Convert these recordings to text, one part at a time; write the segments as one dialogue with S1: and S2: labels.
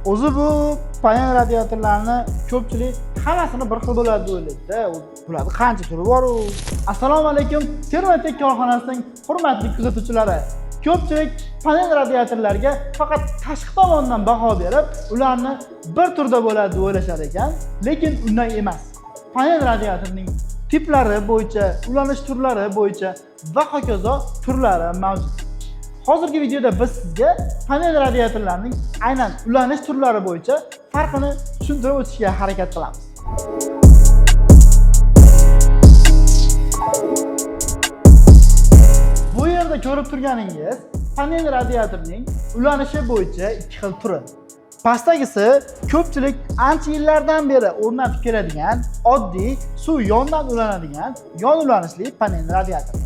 S1: O'zi bu panel radiatorlarni ko'pchilik hammasini bir xil bo'ladi deb o'ylaydi-da. Bularning qancha turi bor u? Assalomu alaykum, Termatek korxonasining hurmatli kuzatuvchilari. Ko'pchilik panel radiatorlarga faqat tashqi tomondan baho berib, ularni bir turda bo'ladi deb o'ylashar ekan, lekin unday emas. Panel radiatorning tiplari bo'yicha, ulanish turlari bo'yicha va hokazo turlari mavjud. Hozirgi videoda biz sizga panel radiatorlarning aynan ulanish turlari bo'yicha farqini tushuntirib o'tishga harakat qilamiz. Bu yerda ko'rib turganingiz panel radiatorning ulanishi bo'yicha ikki xil turi. Pastdagisi ko'pchilik ancha yillardan beri o'rnatib keladigan oddiy suv yondan ulanadigan yon ulanishli panel radiator.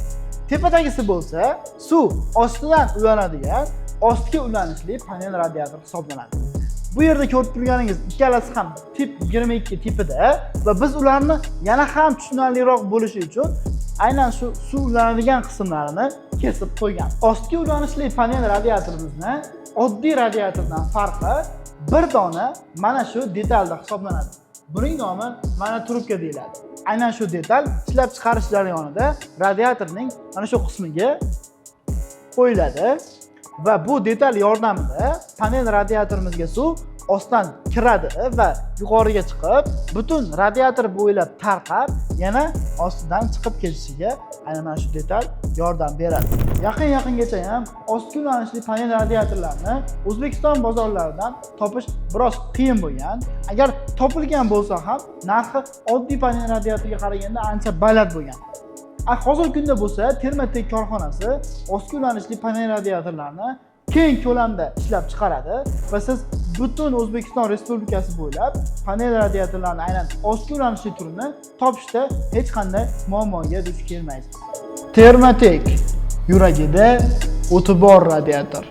S1: Tepadagisi bo'lsa suv ostidan ulanadigan ostki ulanishli panel radiator hisoblanadi. Bu yerda ko'rib turganingiz ikkalasi ham tip 22 tipida va biz ularni yana ham tushunarliroq bo'lishi uchun aynan shu suv ulanadigan qismlarini kesib qo'ygan. Ostki ulanishli panel radiatorimizni oddiy radiatordan farqi bir dona mana shu detalda hisoblanadi. Buning nomi mana trubka deyiladi. Aynan shu detal ishlab chiqarish jarayonida radiatorning mana shu qismiga qo'yiladi va bu detal yordamida panel radiatorimizga suv ostdan kiradi va yuqoriga chiqib, butun radiator bo'ylab tarqab, yana ostidan chiqib ketishiga aynan mana shu detal yordam beradi. Yaqingacha ham ostki ulanishli panel radiatorlarni O'zbekiston bozorlaridan topish biroz qiyin bo'lgan. Agar topilgan bo'lsa ham narxi oddiy panel radiatorga qaraganda ancha baland bo'lgan. Hozirgi kunda bo'lsa Termatek korxonasi ostki ulanishli panel radiatorlarni keng ko'lamda ishlab chiqaradi va siz butun O'zbekiston Respublikasi bo'ylab panel radiatorlarning aynan ostki ulanishli turini topishda hech qanday muammoga duch kelmaysiz. Termatek yuragida o'ti bor radiator.